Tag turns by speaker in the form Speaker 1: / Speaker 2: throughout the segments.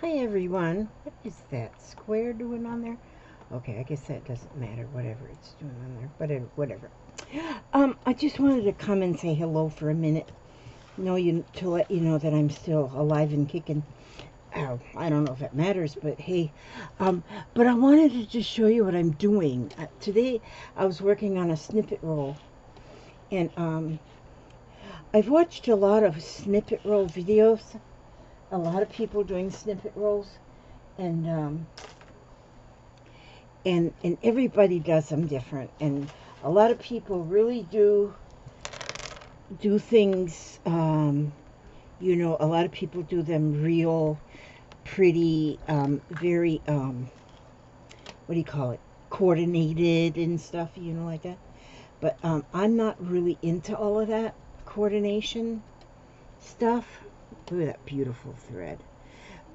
Speaker 1: Hi everyone. What is that square doing on there? Okay, I guess that doesn't matter. Whatever it's doing on there, but whatever. I just wanted to come and say hello for a minute. To let you know that I'm still alive and kicking. Oh, I don't know if it matters, but hey, but I wanted to just show you what I'm doing. Today I was working on a snippet roll, and I've watched a lot of snippet roll videos. A lot of people doing snippet rolls, and and everybody does them different, and a lot of people really do things, a lot of people do them real pretty, very, what do you call it, coordinated and stuff, like that. But I'm not really into all of that coordination stuff. Look at that beautiful thread.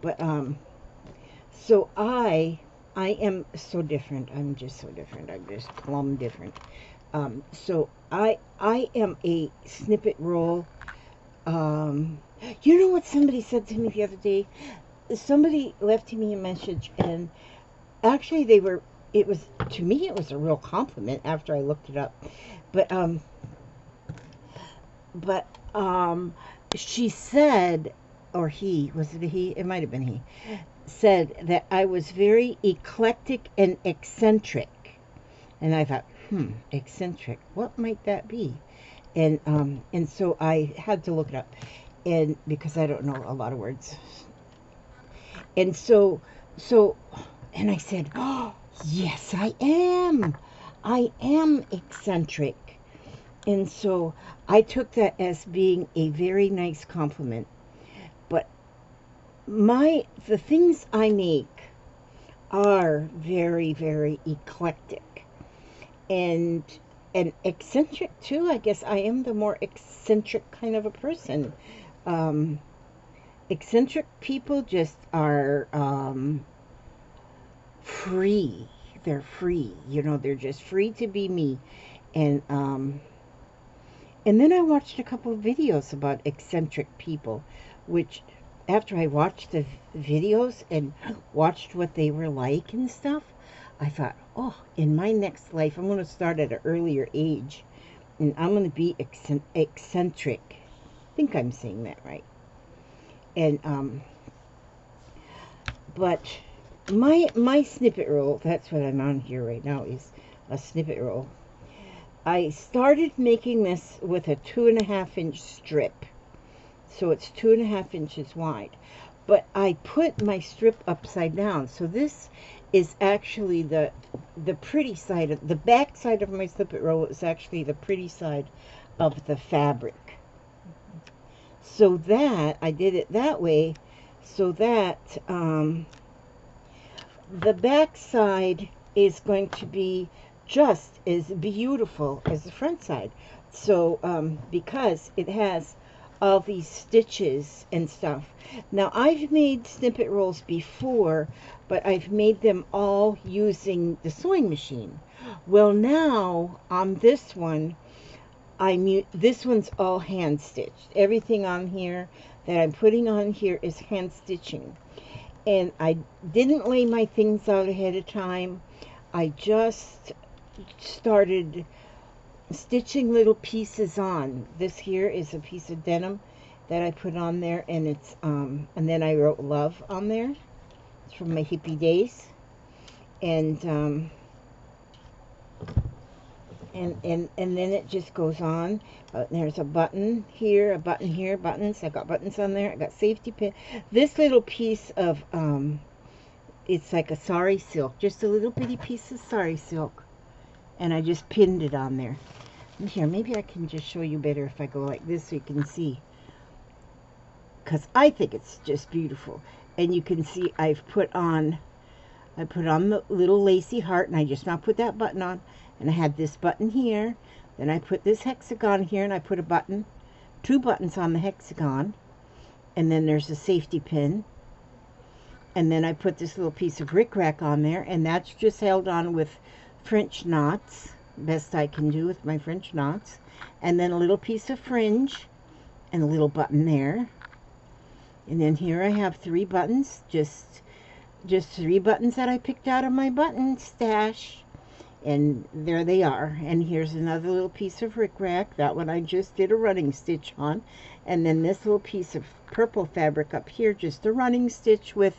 Speaker 1: But so I am so different. I'm just so different. I'm just plumb different. So I am a snippet roll. You know what somebody said to me the other day? Somebody left me a message, and actually it was, to me, it was a real compliment after I looked it up. But but she said, or he, was it a he? It might have been he, said that I was very eclectic and eccentric. And I thought, eccentric, what might that be? And so I had to look it up, and because I don't know a lot of words. And so and I said, oh, yes, I am. I am eccentric. And so I took that as being a very nice compliment. But the things I make are very, very eclectic and eccentric too. I guess I am the more eccentric kind of a person. Eccentric people just are free. They're free. They're just free to be me. And then I watched a couple of videos about eccentric people, which after I watched the videos and watched what they were like and stuff, I thought, oh, in my next life, I'm going to start at an earlier age, and I'm going to be eccentric. I think I'm saying that right. And but my snippet roll, that's what I'm on here right now, is a snippet roll. I started making this with a 2.5-inch strip, so it's 2.5 inches wide. But I put my strip upside down, so this is actually the pretty side of the back side of my snippet roll is actually the pretty side of the fabric. So that I did it that way, so that the back side is going to be just as beautiful as the front side. So because it has all these stitches and stuff. Now I've made snippet rolls before, but I've made them all using the sewing machine. Well, now on this one, this one's all hand stitched. Everything on here that I'm putting on here is hand stitching. And I didn't lay my things out ahead of time. I just started stitching little pieces on. This here is a piece of denim that I put on there, and it's and then I wrote love on there. It's from my hippie days. And and then it just goes on. There's a button here, a button here, buttons. I got buttons on there. I got safety pin. This little piece of it's like a sari silk, just a little bitty piece of sari silk, and I just pinned it on there. And here, maybe I can just show you better if I go like this so you can see, because I think it's just beautiful. And you can see I put on the little lacy heart, and I just now put that button on, and I had this button here, then I put this hexagon here, and I put a button, 2 buttons on the hexagon, and then there's a safety pin, and then I put this little piece of rickrack on there, and that's just held on with French knots, best I can do with my French knots, and then a little piece of fringe, and a little button there, And then here I have 3 buttons, just 3 buttons that I picked out of my button stash. And there they are. And here's another little piece of rickrack. That one I just did a running stitch on. And then this little piece of purple fabric up here, just a running stitch with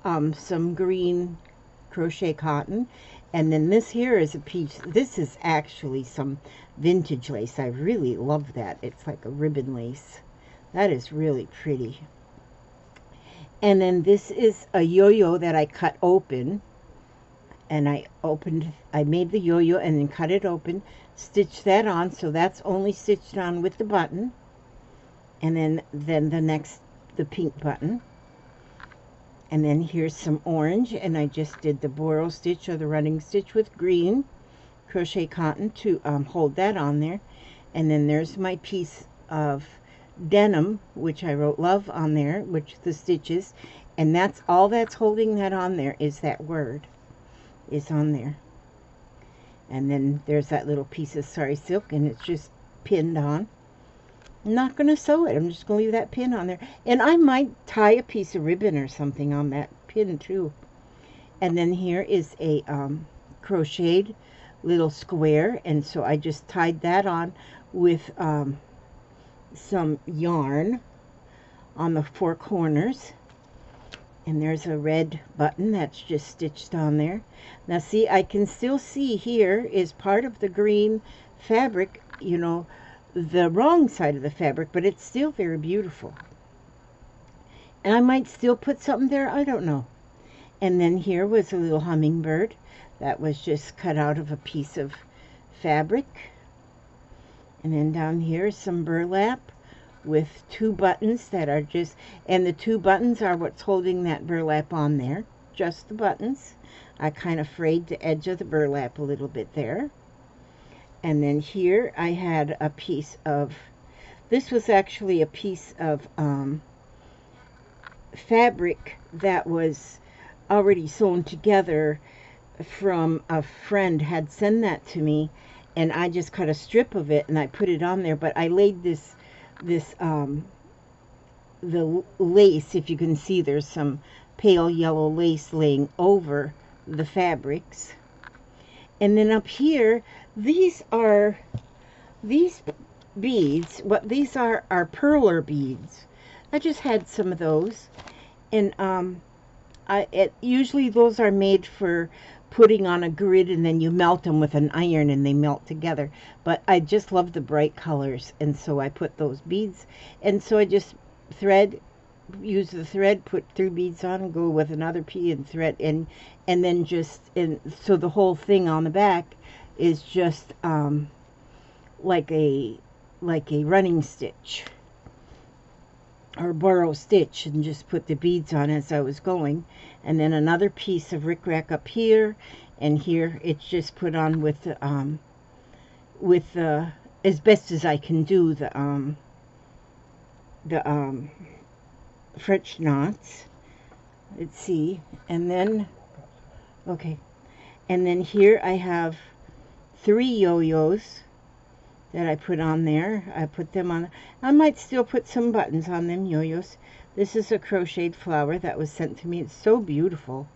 Speaker 1: some green crochet cotton. And then this here is a piece, this is actually some vintage lace. I really love that. It's like a ribbon lace. That is really pretty. And then this is a yo-yo that I cut open. And I made the yo-yo and then cut it open, stitched that on, so that's only stitched on with the button. And then the pink button. And then here's some orange, and I just did the borrow stitch or the running stitch with green crochet cotton to hold that on there. And then there's my piece of denim, which I wrote love on there, which the stitches, and that's all that's holding that on there is that word is on there. And then there's that little piece of sari silk, and it's just pinned on. I'm not going to sew it. I'm just going to leave that pin on there. And I might tie a piece of ribbon or something on that pin too. And then here is a crocheted little square. And so I just tied that on with some yarn on the 4 corners. And there's a red button that's just stitched on there. Now see, I can still see here is part of the green fabric, you know, the wrong side of the fabric, but it's still very beautiful. And I might still put something there, I don't know. And then here was a little hummingbird that was just cut out of a piece of fabric. And then down here is some burlap with 2 buttons that are just, and the 2 buttons are what's holding that burlap on there, just the buttons. I kind of frayed the edge of the burlap a little bit there. And then here I had a piece of, this was actually a piece of fabric that was already sewn together from a friend had sent that to me, and I just cut a strip of it and I put it on there, but I laid the lace, if you can see, there's some pale yellow lace laying over the fabrics. And then up here, these beads, what these are perler beads. I just had some of those, and usually those are made for putting on a grid, and then you melt them with an iron and they melt together. But I just love the bright colors, and so I put those beads, and so I just use the thread, put 3 beads on, go with another P and thread, and then just, and so the whole thing on the back is just like a running stitch or borrow stitch, and just put the beads on as I was going. And then another piece of rickrack up here, and here it's just put on with as best as I can do the French knots. Let's see. And then okay, and then here I have 3 yo-yos that I put on there. I put them on. I might still put some buttons on them yo-yos. This is a crocheted flower that was sent to me. It's so beautiful,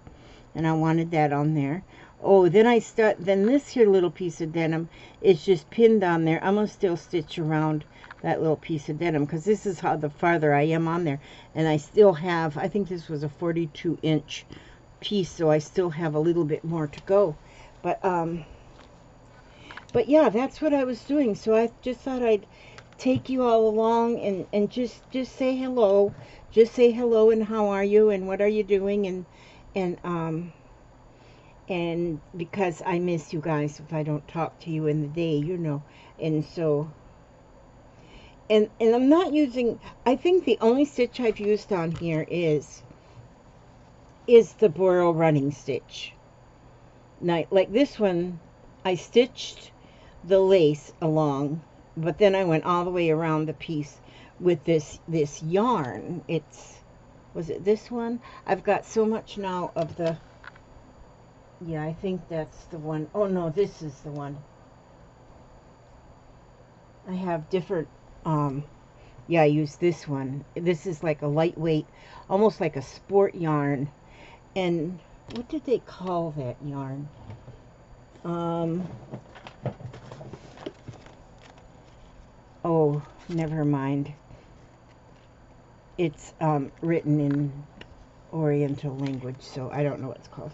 Speaker 1: and I wanted that on there. Oh, then then this here little piece of denim is just pinned on there. I'm gonna still stitch around that little piece of denim, because this is how the farther I am on there, and I still have, I think this was a 42-inch piece, so I still have a little bit more to go. But yeah, that's what I was doing. So I just thought I'd take you all along and just say hello. Just say hello and how are you and what are you doing, and because I miss you guys if I don't talk to you in the day, you know. And so and I'm not using, I think the only stitch I've used on here is the borrow running stitch. Now, like this one, I stitched the lace along, but then I went all the way around the piece with this yarn. Was it this one? I've got so much now of the, yeah, I think that's the one. Oh no, this is the one. I have different Yeah, I use this one. This is like a lightweight, almost like a sport yarn. And what did they call that yarn? Oh, never mind. It's written in Oriental language, so I don't know what it's called.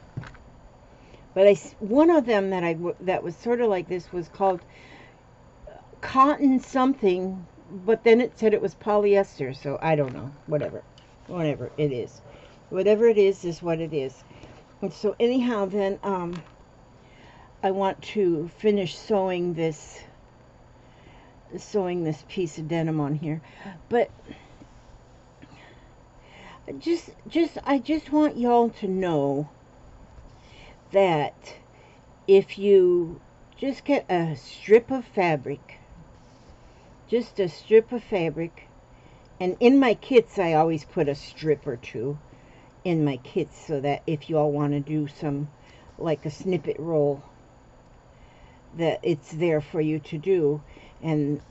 Speaker 1: But one of them that was sort of like this was called cotton something, but then it said it was polyester, so I don't know. Whatever it is. Whatever it is what it is. And so anyhow, then I want to finish sewing this piece of denim on here. But I just want y'all to know that if you just get a strip of fabric, just a strip of fabric, and in my kits I always put a strip or two in my kits so that if you all want to do some like a snippet roll, that it's there for you to do, and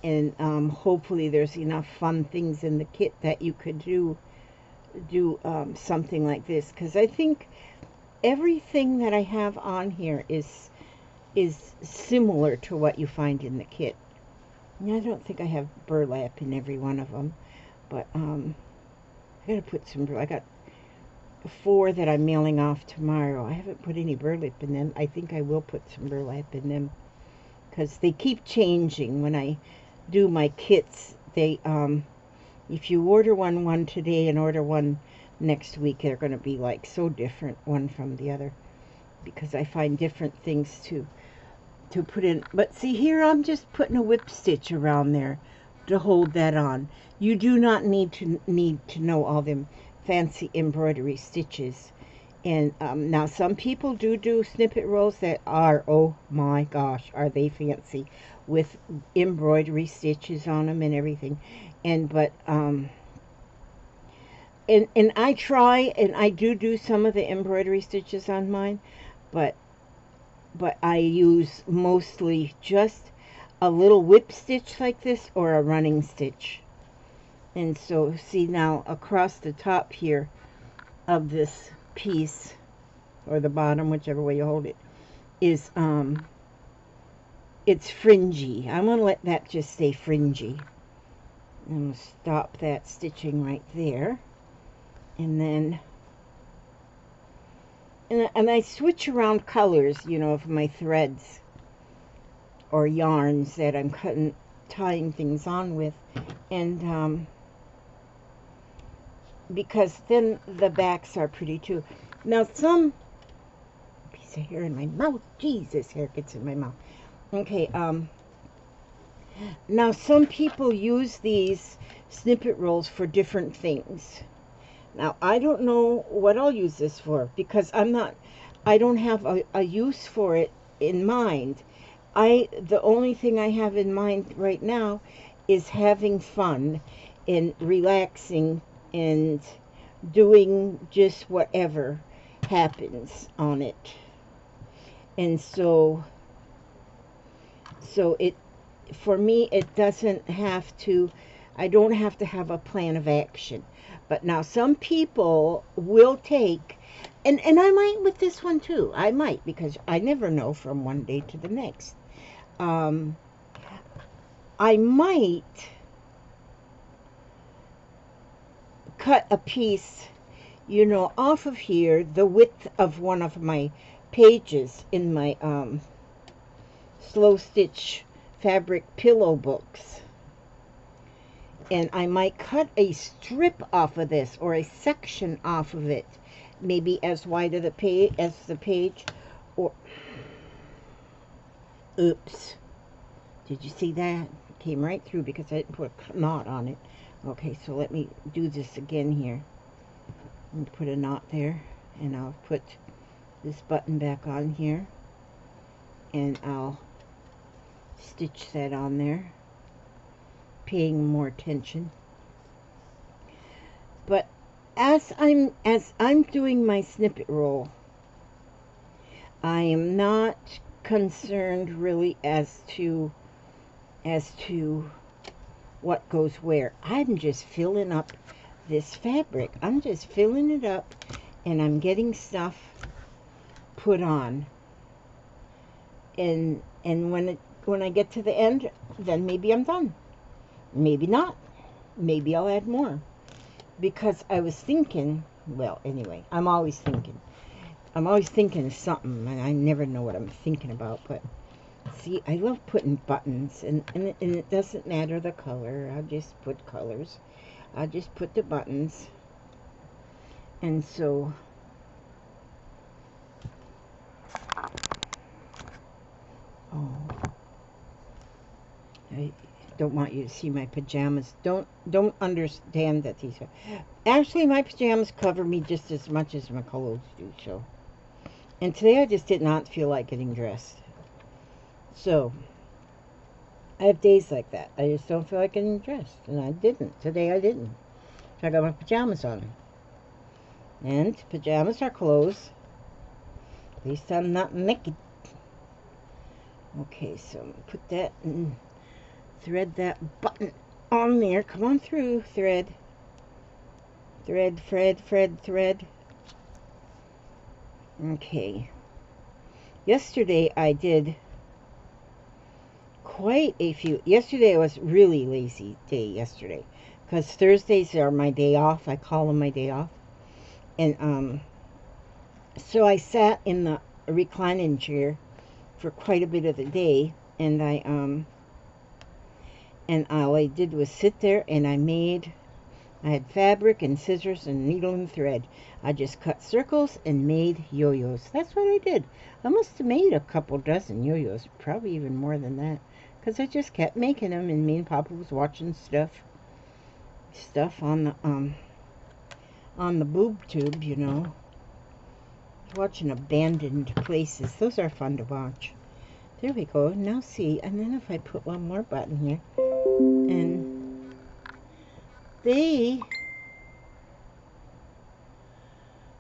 Speaker 1: hopefully there's enough fun things in the kit that you could do something like this, because I think everything that I have on here is similar to what you find in the kit. And I don't think I have burlap in every one of them, but I gotta put some. I got 4 that I'm mailing off tomorrow. I haven't put any burlap in them. I think I will put some burlap in them because they keep changing when I do my kits. They if you order one today and order one next week, they're going to be like so different one from the other, because I find different things to put in. But see here, I'm just putting a whip stitch around there to hold that on. You do not need to know all them fancy embroidery stitches. And now some people do snippet rolls that are, oh my gosh, are they fancy, with embroidery stitches on them and everything. And but and I try, and I do some of the embroidery stitches on mine, but I use mostly just a little whip stitch like this or a running stitch. And so see now across the top here of this piece, or the bottom, whichever way you hold it, is it's fringy. I'm going to let that just stay fringy. I'm going to stop that stitching right there. And then and I switch around colors, you know, of my threads or yarns that I'm tying things on with, and because then the backs are pretty too. Now some piece of hair in my mouth. Jesus, hair gets in my mouth. Okay, now some people use these snippet rolls for different things. Now I don't know what I'll use this for, because I don't have a use for it in mind. The only thing I have in mind right now is having fun and relaxing and doing just whatever happens on it. And so it, for me, it doesn't have to, I don't have to have a plan of action. But now some people will take, and I might with this one too. I might, because I never know from one day to the next. I might cut a piece, you know, off of here, the width of one of my pages in my slow stitch fabric pillow books. And I might cut a strip off of this, or a section off of it, maybe as wide as the page, or oops, did you see that? It came right through because I didn't put a knot on it. Okay, so let me do this again here. I'm going to put a knot there, and I'll put this button back on here, and I'll stitch that on there, paying more attention. But as I'm doing my snippet roll, I am not concerned really as to what goes where. I'm just filling up this fabric. I'm just filling it up, and I'm getting stuff put on. And when I get to the end, then maybe I'm done. Maybe not. Maybe I'll add more. Because I was thinking, well, anyway, I'm always thinking. I'm always thinking of something, and I never know what I'm thinking about. But see, I love putting buttons, and it doesn't matter the color. I'll just put colors. I'll just put the buttons. And so, oh, I don't want you to see my pajamas. Don't understand that these are... Actually, my pajamas cover me just as much as my clothes do, so... And today I just did not feel like getting dressed. So, I have days like that. I just don't feel like getting dressed. And I didn't. Today I didn't. So I got my pajamas on. And pajamas are clothes. At least I'm not naked. Okay, so I'm going to put that and thread that button on there. Come on through, thread. Thread, thread, thread, thread. Okay. Yesterday I did quite a few. Yesterday was really lazy day yesterday. Because Thursdays are my day off. I call them my day off. And so I sat in the reclining chair for quite a bit of the day. And all I did was sit there and I had fabric and scissors and needle and thread. I just cut circles and made yo-yos. That's what I did. I must have made a couple dozen yo-yos, probably even more than that, because I just kept making them, and me and Papa was watching stuff on the boob tube, you know, watching abandoned places. Those are fun to watch. There we go. Now see, and then if I put one more button here, and they...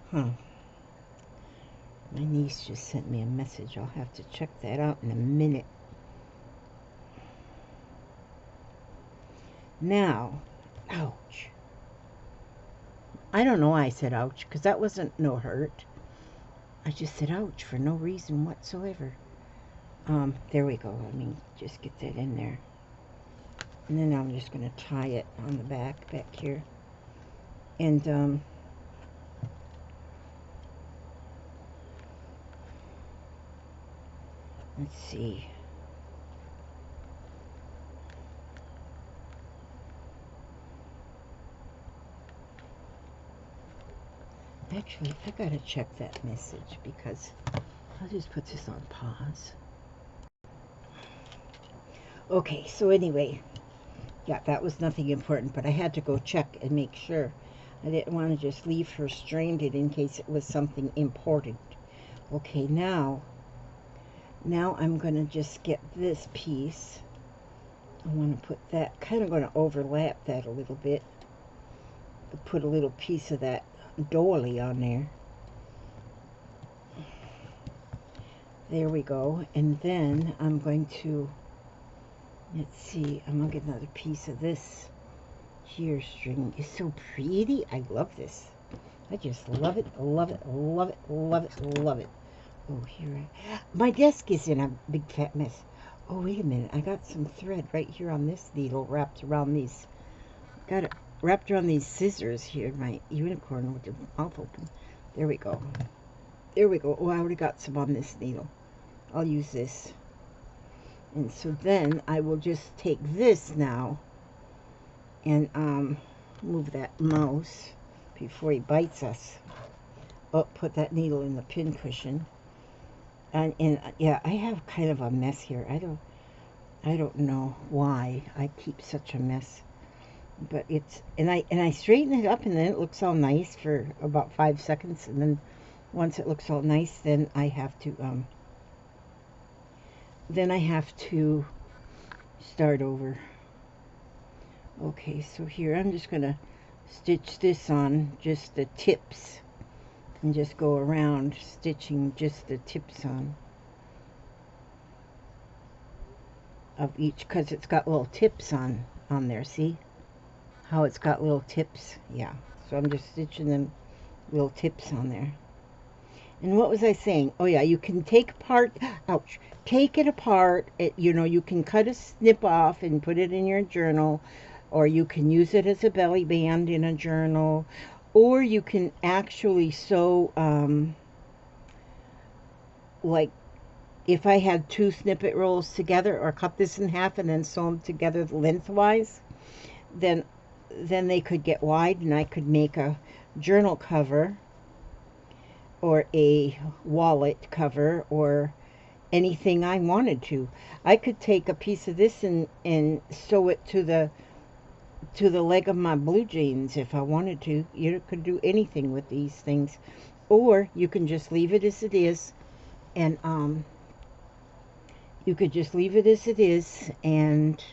Speaker 1: Huh. My niece just sent me a message. I'll have to check that out in a minute. Now, ouch. I don't know why I said ouch, because that wasn't no hurt. I just said ouch for no reason whatsoever. There we go. Let me just get that in there. And then I'm just going to tie it on the back here. And, let's see. Actually, I gotta check that message because I'll just put this on pause. Okay, so anyway, yeah, that was nothing important, but I had to go check and make sure. I didn't want to just leave her stranded in case it was something important. Okay, now I'm going to just get this piece. I want to put that, kind of going to overlap that a little bit. Put a little piece of that doily on there. There we go. And then I'm going to, let's see, I'm going to get another piece of this here string. It's so pretty. I love this. I just love it, love it, love it, love it, love it. Oh, here, my desk is in a big fat mess. Oh, wait a minute. I got some thread right here on this needle wrapped around these. Got it wrapped around these scissors here. My unicorn with the mouth open. There we go. There we go. Oh, I already got some on this needle. I'll use this. And so then I will just take this now and move that mouse before he bites us. Oh, put that needle in the pin cushion. And yeah, I have kind of a mess here. I don't know why I keep such a mess, but it's, and I straighten it up, and then it looks all nice for about 5 seconds, and then once it looks all nice, then I have to start over. Okay, so here I'm just gonna stitch this on just the tips and just go around stitching just the tips on of each, because it's got little tips on on there. See how it's got little tips? Yeah. So I'm just stitching them little tips on there. And what was I saying? Oh yeah, you can take apart, ouch, take it apart. You know, you can cut a snip off and put it in your journal, or you can use it as a belly band in a journal, or you can actually sew, like if I had 2 snippet rolls together, or cut this in half and then sew them together lengthwise, then they could get wide and I could make a journal cover or a wallet cover or anything I wanted to. I could take a piece of this and sew it to the leg of my blue jeans if I wanted to. You could do anything with these things. Or you can just leave it as it is, and you could just leave it as it is and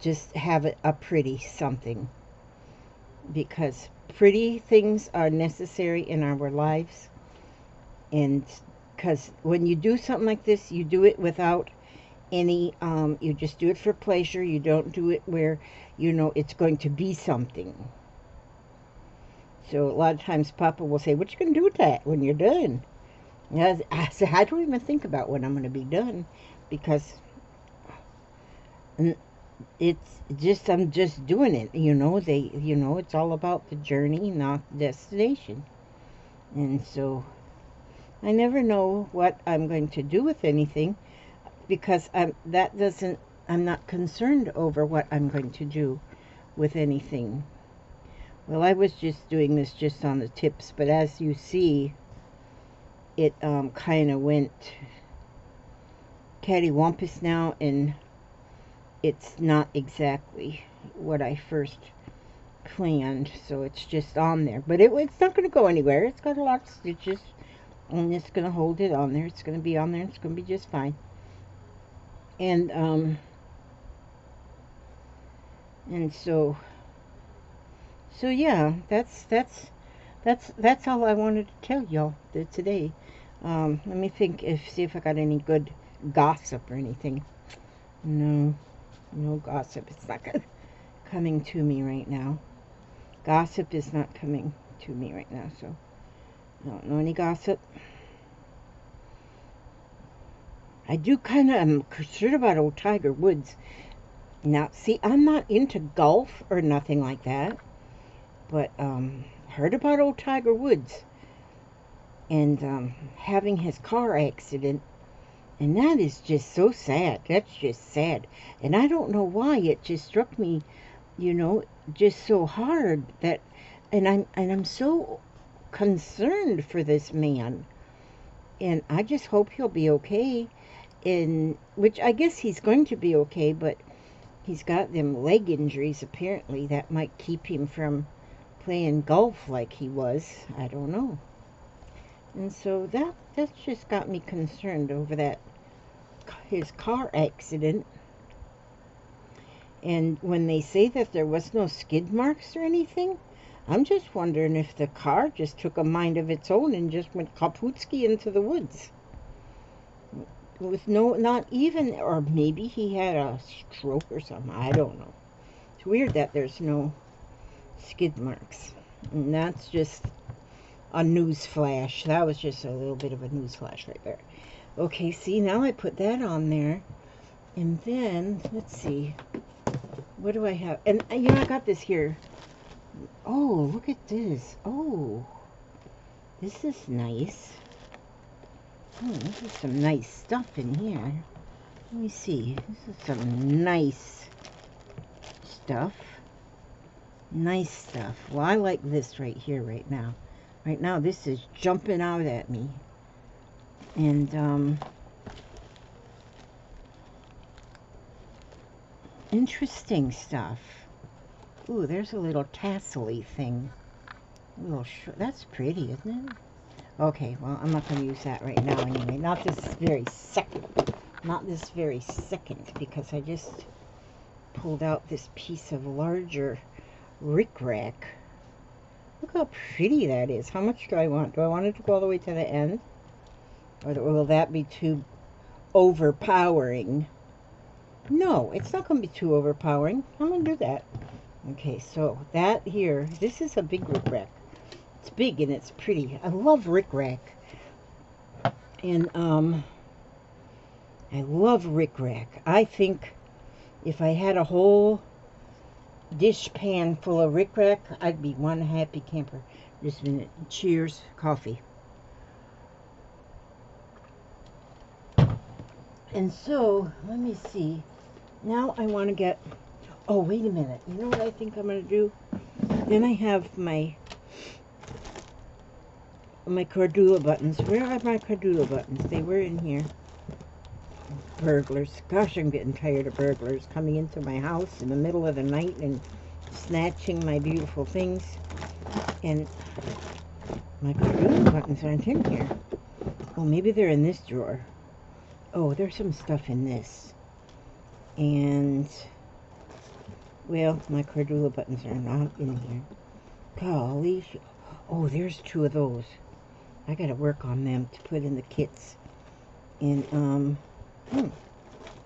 Speaker 1: just have it a pretty something, because pretty things are necessary in our lives. And because when you do something like this, you do it without any you just do it for pleasure. You don't do it where you know it's going to be something. So a lot of times Papa will say, what you gonna do with that when you're done? And I say, I don't even think about when I'm going to be done, because it's just, I'm just doing it. You know, it's all about the journey, not the destination. And so I never know what I'm going to do with anything, because I'm not concerned over what I'm going to do with anything. Well, I was just doing this just on the tips, but as you see, it kind of went cattywampus now, and it's not exactly what I first planned, so it's just on there. But it's not going to go anywhere. It's got a lot of stitches, and it's going to hold it on there. It's going to be on there, and it's going to be just fine. And so yeah, that's all I wanted to tell y'all today. Let me think, see if I got any good gossip or anything. No gossip. It's not coming to me right now. Gossip is not coming to me right now, so I don't know any gossip. I do kind of am concerned about old Tiger Woods. Now, see, I'm not into golf or nothing like that, but heard about old Tiger Woods and having his car accident, and that is just so sad. That's just sad, and I don't know why it just struck me, just so hard that, and I'm so concerned for this man, and I just hope he'll be okay. In which I guess he's going to be okay, but he's got them leg injuries apparently that might keep him from playing golf like he was. I don't know. And so that's just got me concerned over that, his car accident. And when they say that there was no skid marks or anything, I'm just wondering if the car just took a mind of its own and just went kaputski into the woods. With not even, or maybe he had a stroke or something. I don't know. It's weird that there's no skid marks. And that's just a news flash. That was just a little bit of a news flash right there. Okay, see, now I put that on there. And then, let's see. What do I have? And, I got this here. Oh, look at this. Oh, this is nice. Oh, this is some nice stuff in here. Let me see. This is some nice stuff. Nice stuff. Well, I like this right here right now. Right now, this is jumping out at me. And, interesting stuff. Ooh, there's a little tassel-y thing. A little that's pretty, isn't it? Okay, well, I'm not going to use that right now anyway. Not this very second. Not this very second, because I just pulled out this piece of larger rickrack. Look how pretty that is. How much do I want? Do I want it to go all the way to the end? Or will that be too overpowering? No, it's not going to be too overpowering. I'm going to do that. Okay, so that here, this is a big rickrack. It's big and it's pretty. I love rickrack. And I love rickrack. I think if I had a whole dish pan full of rickrack, I'd be one happy camper. Just a minute. Cheers. Coffee. And so, let me see. Now I want to get... Oh, wait a minute. You know what I think I'm going to do? Then I have my cordula buttons. Where are my cordula buttons? They were in here. Burglars. Gosh, I'm getting tired of burglars coming into my house in the middle of the night and snatching my beautiful things. And my cordula buttons aren't in here. Oh, maybe they're in this drawer. Oh, there's some stuff in this. And, well, my cordula buttons are not in here. Golly. Oh, there's 2 of those. I gotta work on them to put in the kits. And,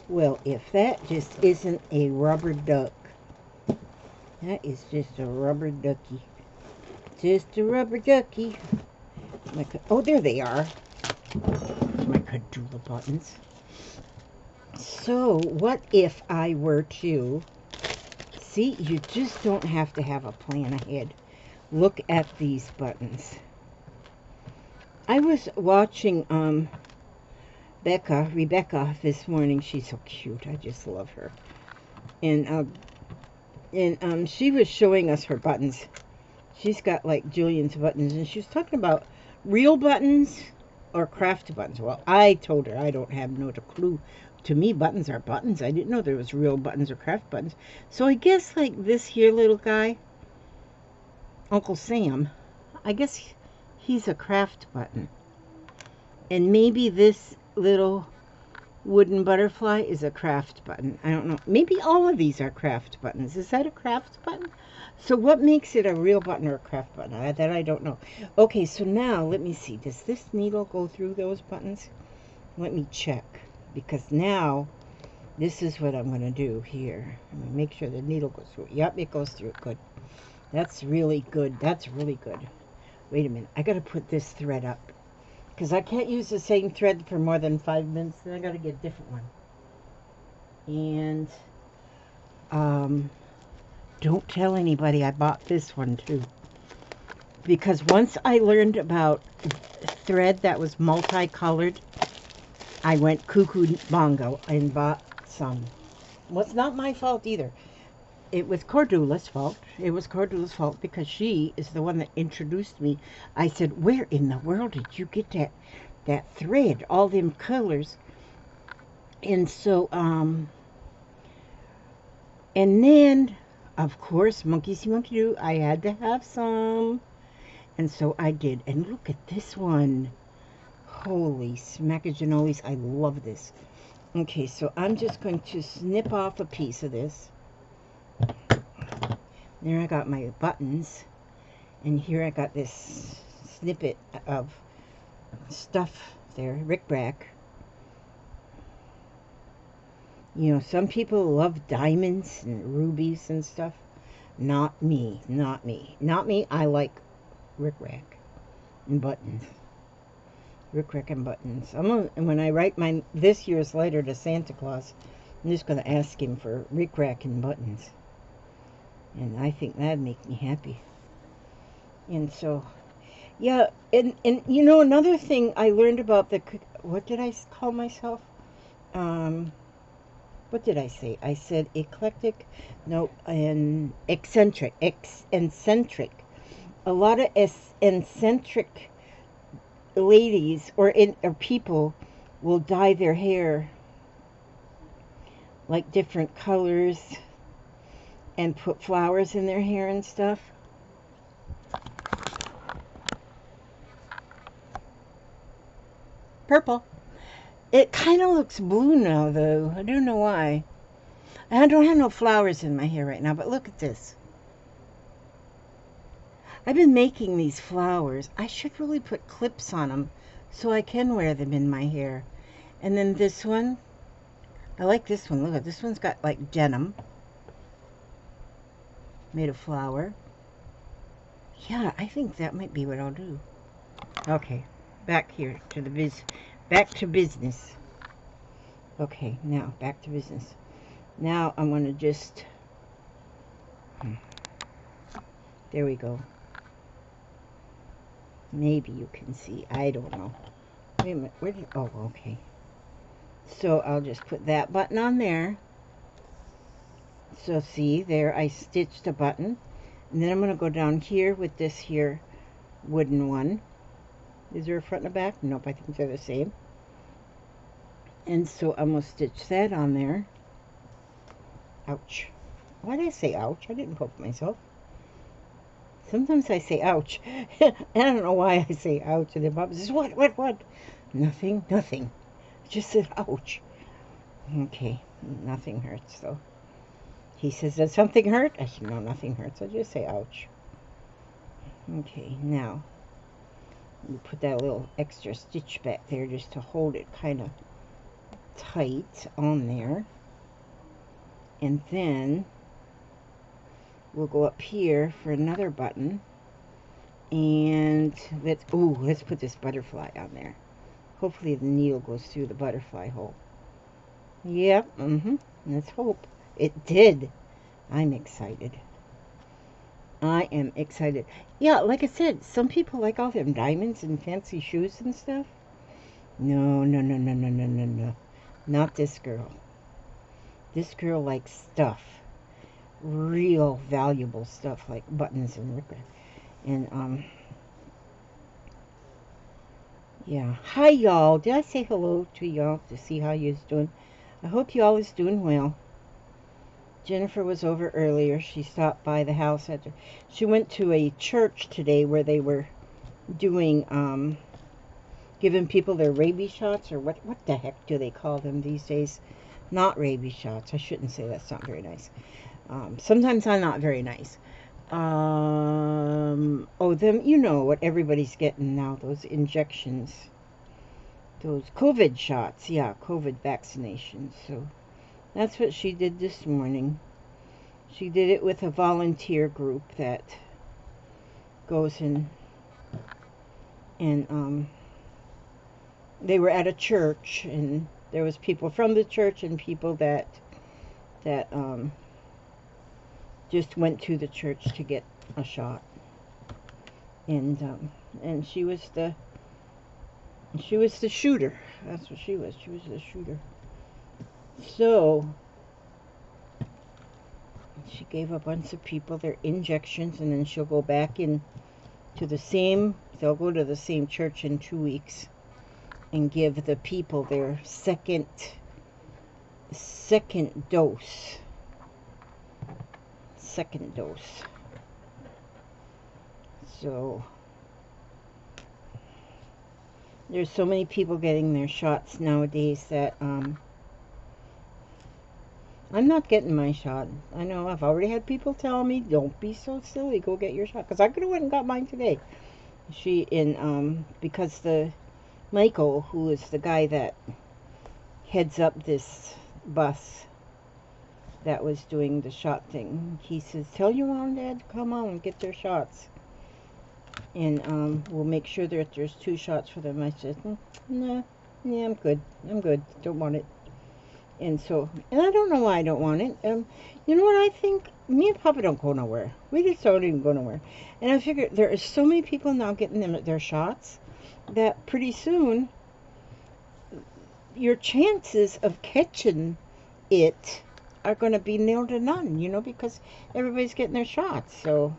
Speaker 1: well, if that just isn't a rubber duck. That is just a rubber ducky. Just a rubber ducky. Oh, there they are. My cordula buttons. So, what if I were to... See, you just don't have to have a plan ahead. Look at these buttons. I was watching Rebecca this morning. She's so cute. I just love her. And she was showing us her buttons. She's got like jillions of buttons, and she was talking about real buttons or craft buttons. Well, I told her I don't have no clue. To me, buttons are buttons. I didn't know there was real buttons or craft buttons. So I guess like this here little guy, Uncle Sam, I guess he's a craft button. And maybe this little wooden butterfly is a craft button. I don't know. Maybe all of these are craft buttons. Is that a craft button? So what makes it a real button or a craft button? That I don't know. Okay, so now let me see. Does this needle go through those buttons? Let me check. Because now, this is what I'm going to do here. I'm going to make sure the needle goes through. Yep, it goes through. Good. That's really good. That's really good. Wait a minute. I got to put this thread up. Because I can't use the same thread for more than 5 minutes. Then I got to get a different one. And, don't tell anybody I bought this one too. Because once I learned about thread that was multicolored, I went cuckoo bongo and bought some. Well, it's not my fault either. It was Cordula's fault. It was Cordula's fault because she is the one that introduced me. I said, where in the world did you get that thread? All them colors. And so, and then, of course, monkey see, monkey do. I had to have some. And so I did. And look at this one. Holy smackagenoles, I love this. Okay, so I'm just going to snip off a piece of this. There I got my buttons. And here I got this snippet of stuff there, rickrack. You know, some people love diamonds and rubies and stuff. Not me, not me. Not me, I like rickrack and buttons. Rickrack and buttons. And when I write this year's letter to Santa Claus, I'm just going to ask him for rickrack and buttons. And I think that'd make me happy. And so, yeah, and you know, another thing I learned about what did I call myself? What did I say? I said eclectic, no, and eccentric. Eccentric. A lot of eccentric ladies or people will dye their hair like different colors and put flowers in their hair and stuff. Purple. It kind of looks blue now, though. I don't know why. I don't have no flowers in my hair right now, but look at this. I've been making these flowers. I should really put clips on them so I can wear them in my hair. And then this one, I like this one. Look at this one's got like denim made of flower. Yeah, I think that might be what I'll do. Okay, back here to the back to business. Okay, now back to business. Now I'm going to just, there we go. Maybe you can see, I don't know. Wait a minute, where did, oh, okay. So I'll just put that button on there. So see, there I stitched a button. And then I'm going to go down here with this here wooden one. Is there a front and a back? Nope, I think they're the same. And so I'm going to stitch that on there. Ouch. Why did I say ouch? I didn't poke myself. Sometimes I say ouch. I don't know why I say ouch. And then Bob says, what? Nothing. I just said ouch. Okay, nothing hurts though. He says, does something hurt? I said, no, nothing hurts. I just say ouch. Okay, now we put that little extra stitch back there just to hold it kind of tight on there. And then we'll go up here for another button. And let's put this butterfly on there. Hopefully the needle goes through the butterfly hole. Yep, let's hope. It did. I'm excited. I am excited. Yeah, like I said, some people like all them diamonds and fancy shoes and stuff. No. Not this girl. This girl likes stuff. Real valuable stuff like buttons and rickrack. And, yeah. Hi, y'all. Did I say hello to y'all to see how you's doing? I hope y'all is doing well. Jennifer was over earlier. She stopped by the house. She went to a church today where they were doing, giving people their rabies shots, or what the heck do they call them these days? Not rabies shots. I shouldn't say that's not very nice. Sometimes I'm not very nice. You know what everybody's getting now, those injections. Those COVID shots. Yeah, COVID vaccinations. So that's what she did this morning. She did it with a volunteer group that goes in, and they were at a church, and there was people from the church and people that just went to the church to get a shot. And she was the shooter. That's what she was. She was the shooter. So she gave a bunch of people their injections, and then she'll go back in to the same, they'll go to the same church in 2 weeks and give the people their second dose. Second dose. So there's so many people getting their shots nowadays that I'm not getting my shot. I know I've already had people tell me, don't be so silly, go get your shot. Because I could have went and got mine today. Because Michael, who is the guy that heads up this bus that was doing the shot thing, he says, tell your mom and dad to come on and get their shots. And we'll make sure that there's 2 shots for them. I said, nah, yeah, I'm good. Don't want it. And I don't know why I don't want it. You know what I think? Me and Papa don't go nowhere. We just don't even go nowhere. And I figure there are so many people now getting their shots that pretty soon your chances of catching it are going to be nil to none, because everybody's getting their shots. So,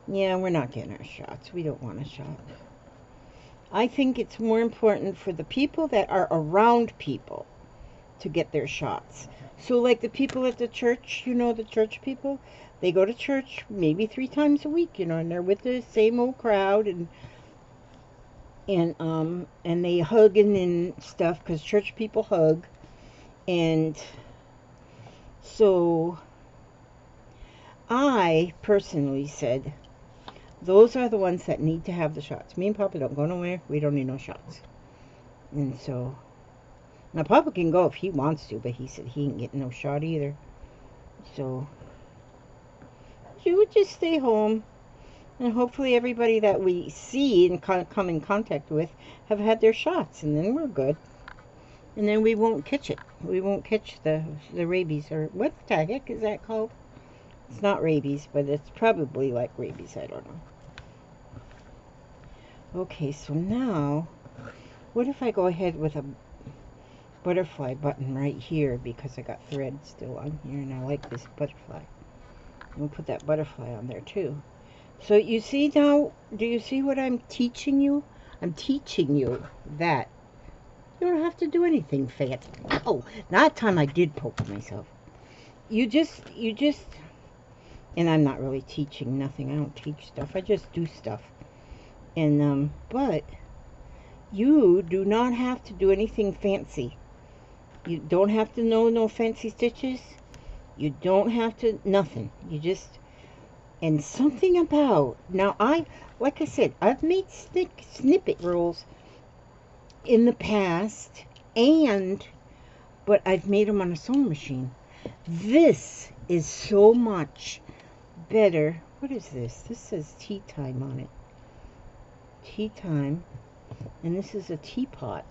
Speaker 1: yeah, we're not getting our shots. We don't want a shot. I think it's more important for the people that are around people to get their shots. So like the people at the church, the church people, they go to church maybe 3 times a week, and they're with the same old crowd, and they hugging and stuff, because church people hug. And so I personally said, those are the ones that need to have the shots. Me and Papa don't go nowhere. We don't need no shots. And so Now, Papa can go if he wants to, but he said he ain't getting no shot either. So, she would just stay home. And hopefully everybody that we see and come in contact with have had their shots, and then we're good. And then we won't catch it. We won't catch the rabies, or what the heck is that called? It's not rabies, but it's probably like rabies. I don't know. Okay, so now, what if I go ahead with a butterfly button right here, because I got thread still on here, and I like this butterfly. We'll put that butterfly on there too. So you see now, do you see what I'm teaching you? I'm teaching you that you don't have to do anything fancy. Oh, that time I did poke myself. You just, and I'm not really teaching nothing. I don't teach stuff. I just do stuff. And, but you do not have to do anything fancy. You don't have to know no fancy stitches. You don't have to, nothing. You just, and something about, now like I said, I've made snippet rolls in the past, but I've made them on a sewing machine. This is so much better. What is this? This says tea time on it. Tea time. And this is a teapot.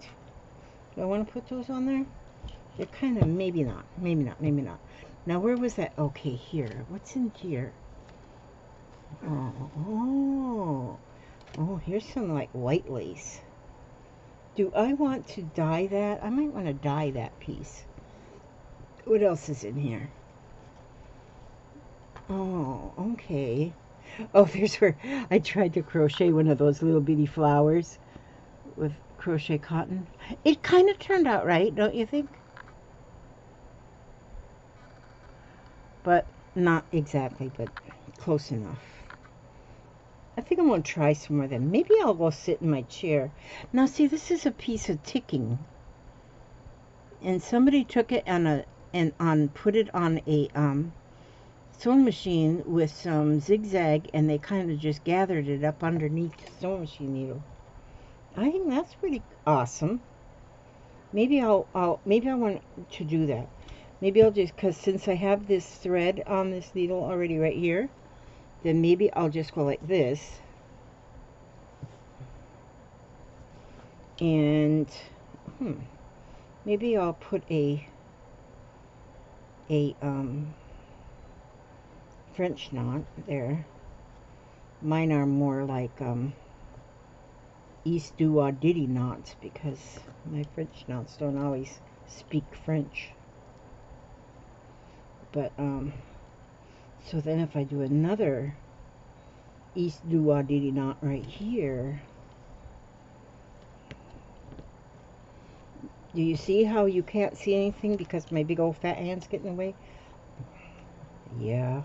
Speaker 1: Do I want to put those on there? They're kind of, maybe not. Now, where was that? Okay, here. What's in here? Oh, here's some like white lace. Do I want to dye that? I might want to dye that piece. What else is in here? Oh, okay. Oh, there's where I tried to crochet one of those little bitty flowers with crochet cotton. It kind of turned out right, don't you think? But not exactly, but close enough. I think I'm going to try some more of them. Maybe I'll go sit in my chair. Now, see, this is a piece of ticking. And somebody took it put it on a sewing machine with some zigzag, and they kind of just gathered it up underneath the sewing machine needle. I think that's pretty awesome. Maybe I want to do that. Maybe I'll just, because since I have this thread on this needle already right here, then maybe I'll just go like this. And maybe I'll put a French knot there. Mine are more like East Doo Diddy knots, because my French knots don't always speak French. But so then if I do another East Doo Diddy knot right here, do you see how you can't see anything because my big old fat hand's getting in the way? Yeah.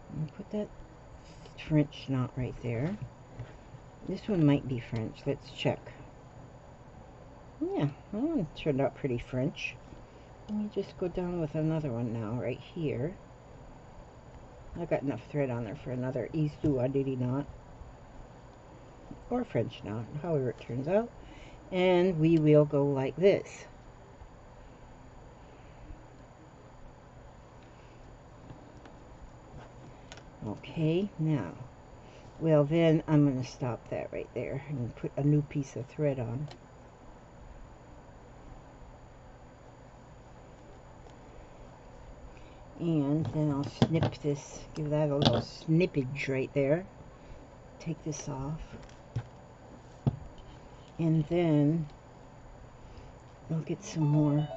Speaker 1: I'm gonna put that French knot right there. This one might be French. Let's check. Yeah, that one turned out pretty French. Let me just go down with another one now, right here. I got enough thread on there for another East Doo Diddy knot. Or French knot, however it turns out. And we will go like this. Okay, now, well then I'm going to stop that right there and put a new piece of thread on. And then I'll snip this, give that a little snippage right there. Take this off. And then we'll get some more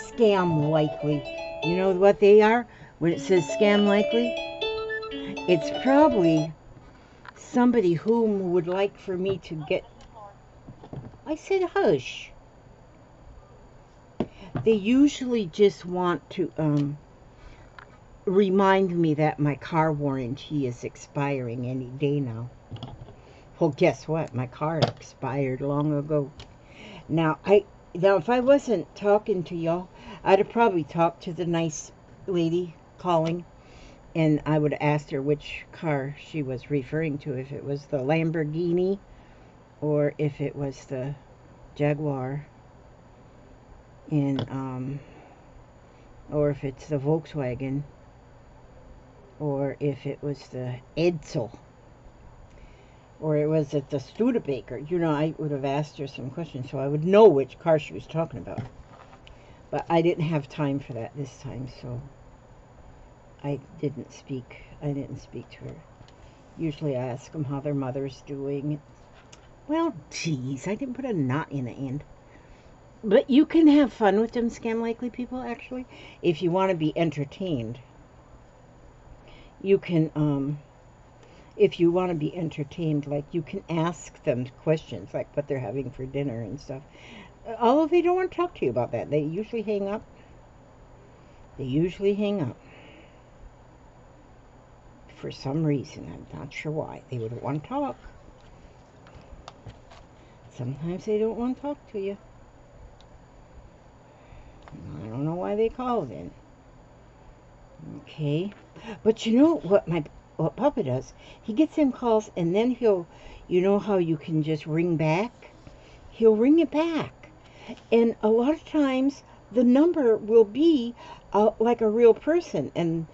Speaker 1: Scam Likely. You know what they are? When it says Scam Likely, it's probably somebody whom would like for me to get. I said hush. They usually just want to remind me that my car warranty is expiring any day now. Well, guess what? My car expired long ago. Now if I wasn't talking to y'all, I'd have probably talked to the nice lady calling, and I would have asked her which car she was referring to, if it was the Lamborghini or if it was the Jaguar in, or if it's the Volkswagen, or if it was the Edsel, or it was at the Studebaker. You know, I would have asked her some questions so I would know which car she was talking about. But I didn't have time for that this time, so I didn't speak to her. Usually I ask them how their mother's doing. Well, geez, I didn't put a knot in the end. But you can have fun with them Scam Likely people, actually. If you want to be entertained. You can, if you want to be entertained, like, you can ask them questions, like what they're having for dinner and stuff. Although they don't want to talk to you about that. They usually hang up. They usually hang up. For some reason. I'm not sure why. They wouldn't want to talk. Sometimes they don't want to talk to you. I don't know why they call then. Okay. But you know what Papa does? He gets them calls and then he'll, you know how you can just ring back? He'll ring it back. And a lot of times the number will be like a real person. And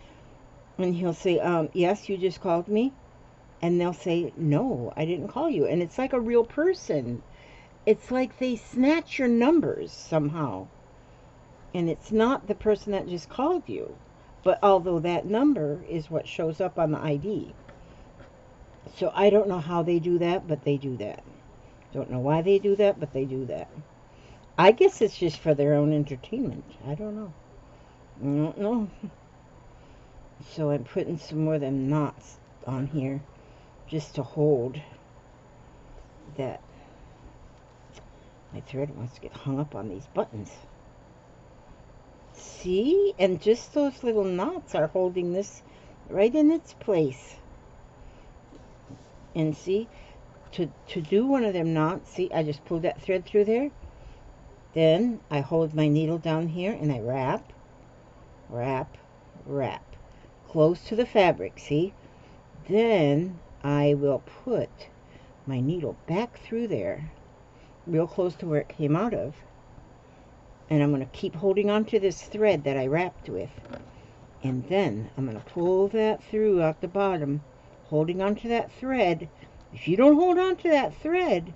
Speaker 1: he'll say, yes, you just called me. And they'll say, no, I didn't call you. And it's like a real person. It's like they snatch your numbers somehow. And it's not the person that just called you. But although that number is what shows up on the ID. So I don't know how they do that, but they do that. Don't know why they do that, but they do that. I guess it's just for their own entertainment. I don't know. I don't know. So I'm putting some more of them knots on here just to hold that. My thread wants to get hung up on these buttons. See? And just those little knots are holding this right in its place. And see, to do one of them knots, see, I just pulled that thread through there. Then I hold my needle down here and I wrap, wrap, wrap. Close to the fabric, see? Then I will put my needle back through there, real close to where it came out of. And I'm going to keep holding on to this thread that I wrapped with. And then I'm going to pull that through out the bottom, holding on to that thread. If you don't hold on to that thread,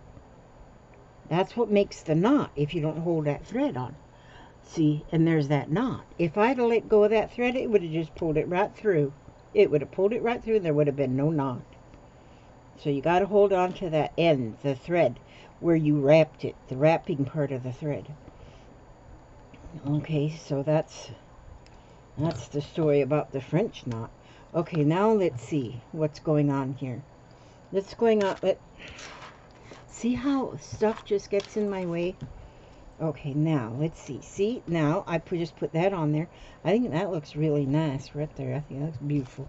Speaker 1: that's what makes the knot, if you don't hold that thread on. See, and there's that knot. If I'd have let go of that thread, it would have just pulled it right through. It would have pulled it right through and there would have been no knot. So you got to hold on to that end, the thread, where you wrapped it, the wrapping part of the thread. Okay, so that's the story about the French knot. Okay, now let's see what's going on here. What's going on? See how stuff just gets in my way? Okay, now let's see. See, now I just put that on there. I think that looks really nice right there. I think that looks beautiful.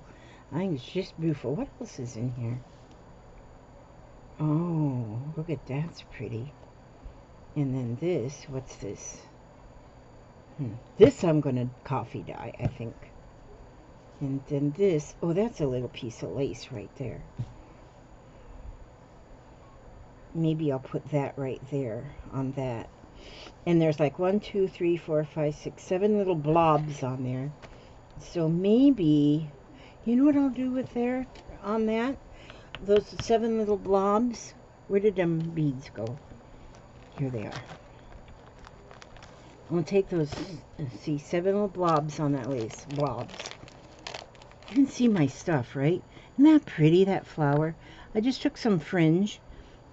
Speaker 1: I think it's just beautiful. What else is in here? Oh, look at that's pretty. And then this, what's this? This I'm going to coffee dye, I think. And then this, oh, that's a little piece of lace right there. Maybe I'll put that right there on that. And there's like 1, 2, 3, 4, 5, 6, 7 little blobs on there. So maybe, you know what I'll do with there on that? Those 7 little blobs. Where did them beads go? Here they are. I'm going to take those, see, 7 little blobs on that lace. Blobs. You can see my stuff, right? Isn't that pretty, that flower? I just took some fringe,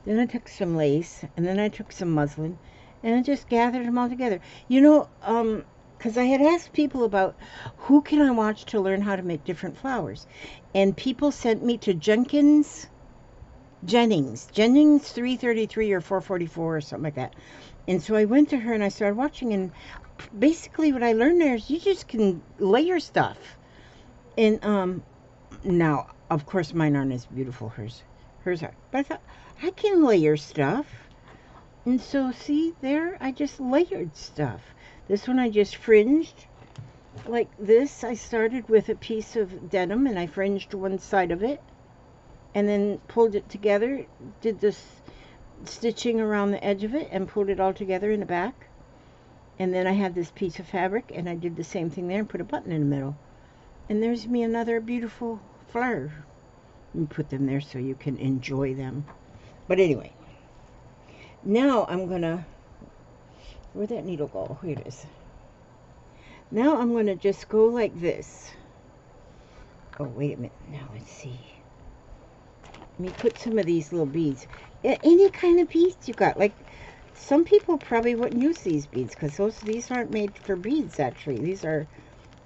Speaker 1: then I took some lace, and then I took some muslin, and I just gathered them all together. You know, because I had asked people about who can I watch to learn how to make different flowers. And people sent me to Jennings 333 or 444 or something like that. And so I went to her and I started watching, and basically what I learned there is you just can layer stuff. And now, of course, mine aren't as beautiful. Hers are. But I thought, I can layer stuff. And so, see, there, I just layered stuff. This one I just fringed. Like this, I started with a piece of denim and I fringed one side of it. And then pulled it together, did this stitching around the edge of it and pulled it all together in the back. And then I had this piece of fabric and I did the same thing there and put a button in the middle. And there's me another beautiful flower. You put them there so you can enjoy them. But anyway, now I'm gonna, where'd that needle go? Here it is. Now I'm gonna just go like this. Oh, wait a minute. Now let's see. Let me put some of these little beads. Any kind of beads you got. Like, some people probably wouldn't use these beads because these aren't made for beads, actually. These are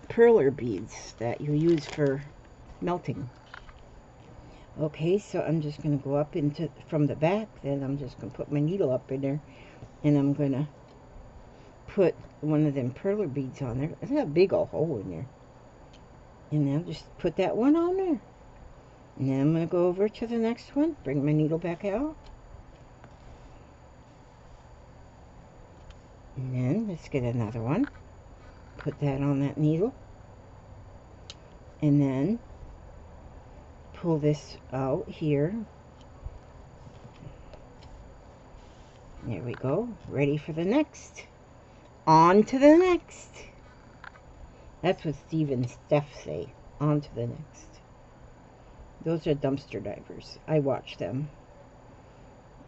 Speaker 1: perler beads that you use for melting. Okay, so I'm just going to go up into from the back. Then I'm just going to put my needle up in there. And I'm going to put one of them perler beads on there. There's a big old hole in there. And I'll just put that one on there. And then I'm going to go over to the next one. Bring my needle back out. And then let's get another one. Put that on that needle. And then pull this out here. There we go. Ready for the next. On to the next. That's what Steve and Steph say. On to the next. Those are dumpster divers. I watch them.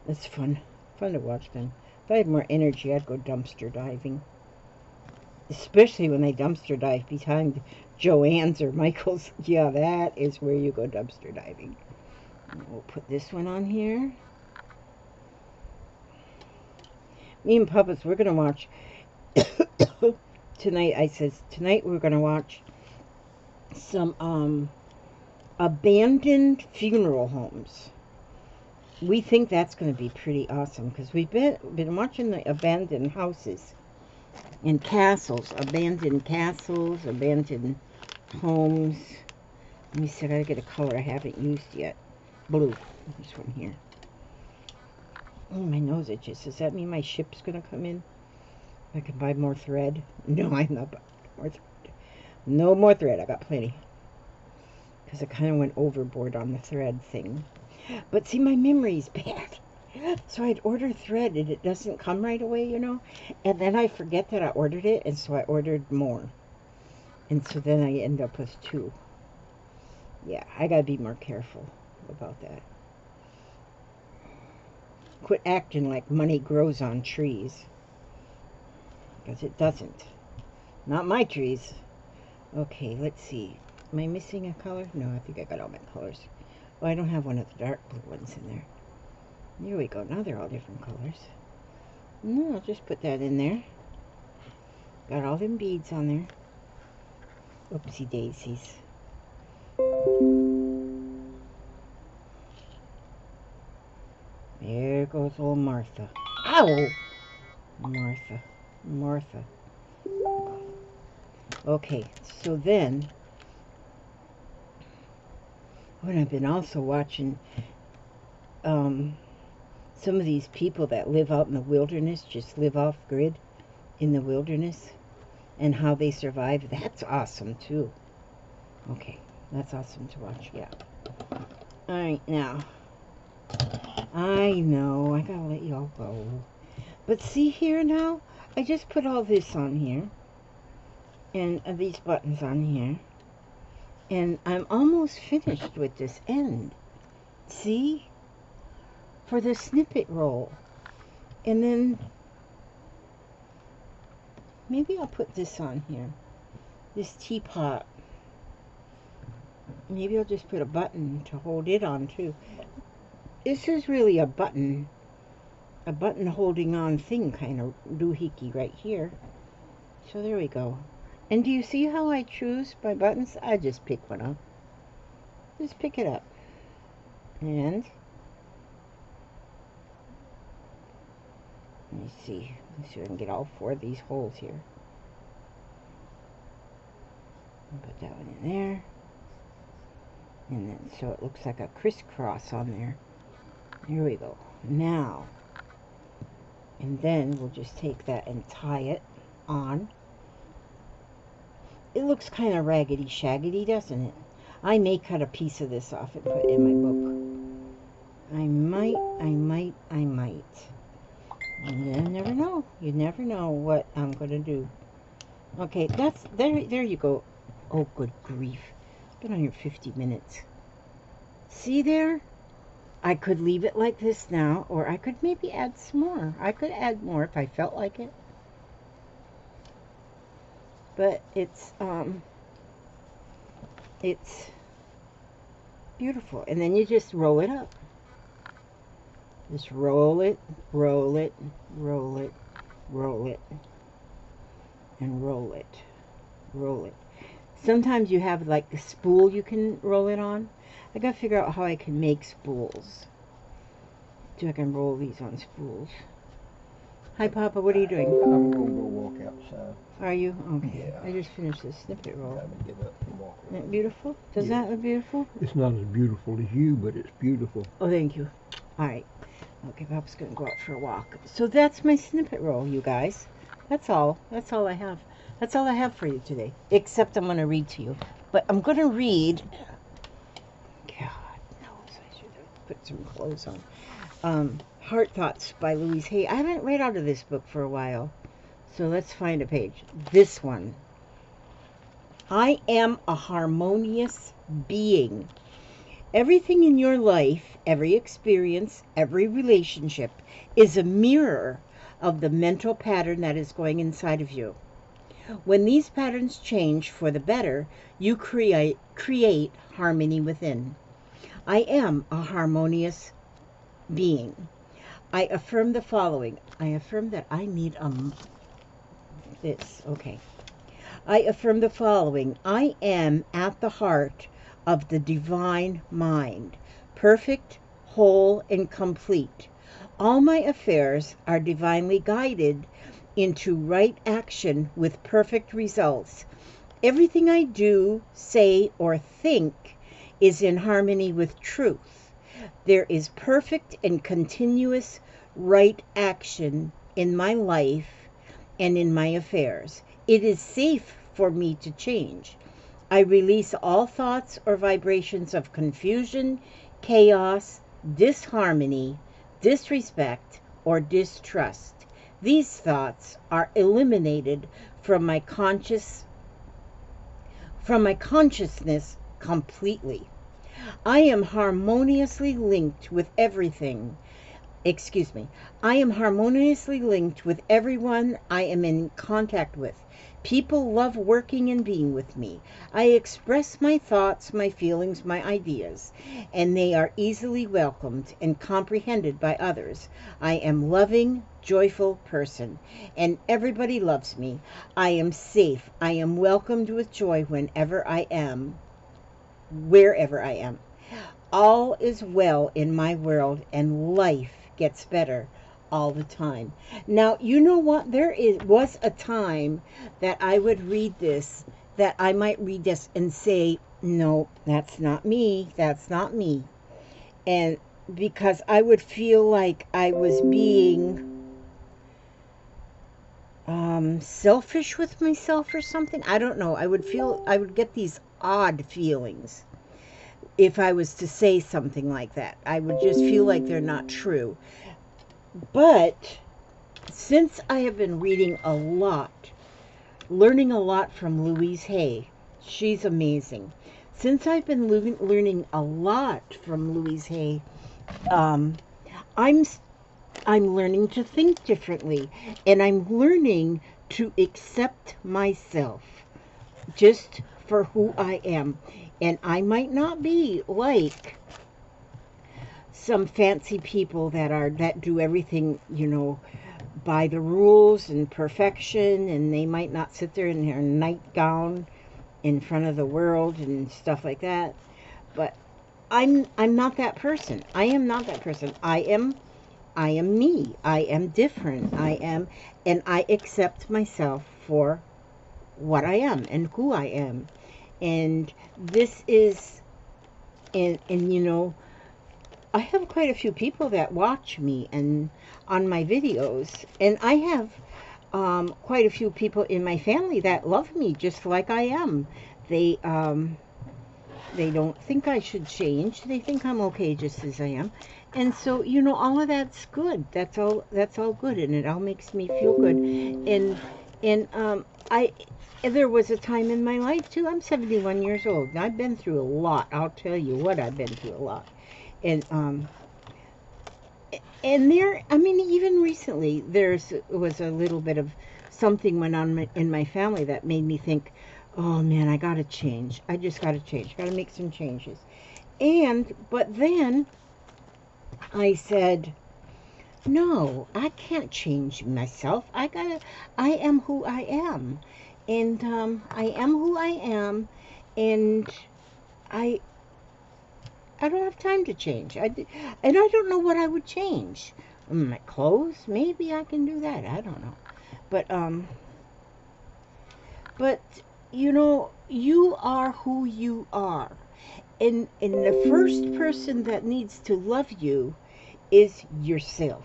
Speaker 1: It's fun. Fun to watch them. If I had more energy, I'd go dumpster diving. Especially when they dumpster dive behind Joann's or Michael's. Yeah, that is where you go dumpster diving. And we'll put this one on here. Me and Puppets, we're going to watch... tonight we're going to watch some abandoned funeral homes. We think that's going to be pretty awesome because we've been watching the abandoned houses and castles, abandoned homes. Let me see, I gotta get a color I haven't used yet. Blue. This one here. Oh, my nose itches. Does that mean my ship's gonna come in? I can buy more thread? No, I'm not buying more thread. No more thread. I got plenty. Because I kind of went overboard on the thread thing. But see, my memory's bad. So I'd order thread and it doesn't come right away, you know. And then I forget that I ordered it, and so I ordered more. And so then I end up with 2. Yeah, I gotta be more careful about that. Quit acting like money grows on trees. Because it doesn't. Not my trees. Okay, let's see. Am I missing a color? No, I think I got all my colors. Oh, I don't have one of the dark blue ones in there. There we go. Now they're all different colors. No, I'll just put that in there. Got all them beads on there. Oopsie daisies. There goes old Martha. Ow! Martha. Okay, so then, when I've been also watching some of these people that live out in the wilderness, just live off grid in the wilderness, and how they survive. That's awesome too. Okay, that's awesome to watch. Yeah. Alright, now I know I gotta let y'all go, but see here now, I just put all this on here and these buttons on here, and I'm almost finished with this end. See? For the snippet roll. And then maybe I'll put this on here. This teapot. Maybe I'll just put a button to hold it on too. This is really a button holding on thing kind of doohickey right here. So there we go. And do you see how I choose my buttons? I just pick one up. Just pick it up. And let me see. Let's see if I can get all 4 of these holes here. Put that one in there. And then so it looks like a crisscross on there. Here we go. Now, and then we'll just take that and tie it on. It looks kind of raggedy shaggedy, doesn't it? I may cut a piece of this off and put it in my book. I might. You never know. You never know what I'm going to do. Okay, that's, there you go. Oh, good grief. Been on here 50 minutes. See there? I could leave it like this now, or I could maybe add some more. I could add more if I felt like it. But it's beautiful. And then you just roll it up. Just roll it, roll it, roll it, roll it, and roll it, roll it. Sometimes you have like the spool you can roll it on. I gotta figure out how I can make spools. So I can roll these on spools. Hi, Papa, what are you doing?
Speaker 2: I'm gonna go walk outside.
Speaker 1: Are you? Okay.
Speaker 2: Yeah.
Speaker 1: I just finished this snippet roll.
Speaker 2: I'm gonna get up and walk
Speaker 1: Isn't
Speaker 2: around.
Speaker 1: that beautiful? Does that look beautiful?
Speaker 2: It's not as beautiful as you, but it's beautiful.
Speaker 1: Oh, thank you. All right. Okay, Papa's gonna go out for a walk. So that's my snippet roll, you guys. That's all. That's all I have. That's all I have for you today. Except I'm gonna read to you. But I'm gonna read. God knows I should have put some clothes on. Heart Thoughts by Louise Hay. I haven't read out of this book for a while. So let's find a page. This one. I am a harmonious being. Everything in your life, every experience, every relationship is a mirror of the mental pattern that is going inside of you. When these patterns change for the better, you create harmony within. I am a harmonious being. I affirm the following. I affirm that I need this. Okay. I affirm the following. I am at the heart of the divine mind, perfect, whole, and complete. All my affairs are divinely guided into right action with perfect results. Everything I do, say, or think is in harmony with truth. There is perfect and continuous right action in my life and in my affairs. It is safe for me to change. I release all thoughts or vibrations of confusion, chaos, disharmony, disrespect, or distrust. These thoughts are eliminated from my consciousness completely. I am harmoniously linked with everything. I am harmoniously linked with everyone I am in contact with. People love working and being with me. I express my thoughts, my feelings, my ideas, and they are easily welcomed and comprehended by others. I am loving, joyful person, and everybody loves me. I am safe. I am welcomed with joy wherever I am. All is well in my world, and life gets better all the time. Now, you know what? Was a time that I would read this, that I might read this and say, no, that's not me. That's not me. And because I would feel like I was being selfish with myself or something. I don't know. I would get these odd feelings if I was to say something like that. I would just feel like they're not true. But since I have been reading a lot, learning a lot from Louise Hay, she's amazing. Since I've been learning a lot from Louise Hay, I'm learning to think differently, and I'm learning to accept myself just for who I am. And I might not be like some fancy people that do everything, by the rules and perfection, and they might not sit there in their nightgown in front of the world and stuff like that. But I'm not that person. I am not that person. I am me. I am different. And I accept myself for what I am and who I am. And this is, and I have quite a few people that watch me and on my videos, and I have quite a few people in my family that love me just like I am. They they don't think I should change. They think I'm okay just as I am. And so, you know, all of that's good. That's all good, and it all makes me feel good. And I there was a time in my life too. I'm 71 years old. And I've been through a lot. I'll tell you what, I've been through a lot. And there, I mean, even recently was a little bit of something went on in my family that made me think, oh man, I gotta change. I just gotta change. Gotta make some changes. But then I said, no, I can't change myself. I am who I am. And I am who I am. And I, I don't have time to change. And I don't know what I would change. My clothes, maybe I can do that. I don't know. But you know, you are who you are. And the first person that needs to love you is yourself.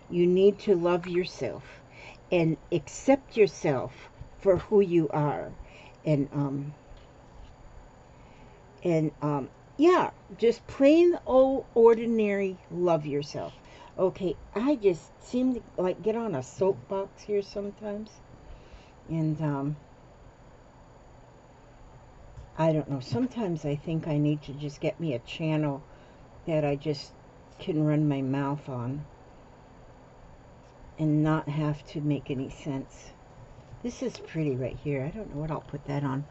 Speaker 1: You need to love yourself and accept yourself for who you are. And yeah, just plain old ordinary love yourself. Okay, I just seem to like get on a soapbox here sometimes. And I don't know, sometimes I think I need to just get me a channel that I just can run my mouth on and not have to make any sense. This is pretty right here. I don't know what I'll put that on.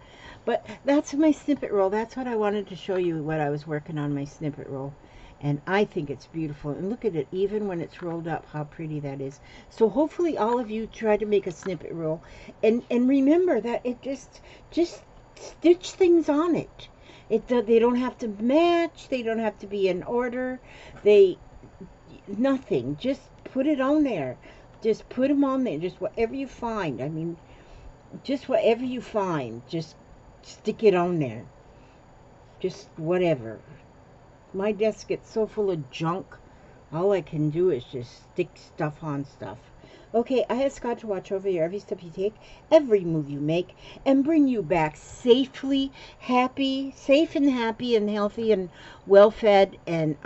Speaker 1: But that's my snippet roll. That's what I wanted to show you, what I was working on, my snippet roll. And I think it's beautiful. And look at it, even when it's rolled up, how pretty that is. So hopefully all of you try to make a snippet roll. And remember that it just stitch things on it. They don't have to match. They don't have to be in order. Nothing. Just put it on there. Just put them on there. Just whatever you find. I mean, just whatever you find. Just stick it on there. Just whatever. My desk gets so full of junk. All I can do is just stick stuff on stuff. Okay, I ask God to watch over you every step you take, every move you make, and bring you back safely, safe and happy and healthy and well-fed and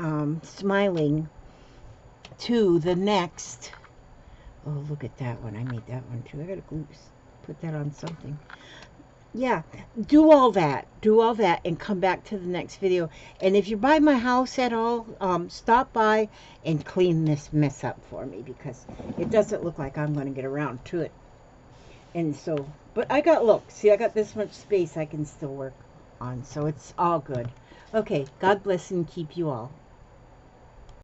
Speaker 1: smiling to the next. Oh, look at that one. I made that one too. I gotta put that on something. Yeah, do all that, and come back to the next video. And if you're by my house at all, stop by and clean this mess up for me, because it doesn't look like I'm going to get around to it. And so, but I got this much space I can still work on, so it's all good. Okay, God bless and keep you all.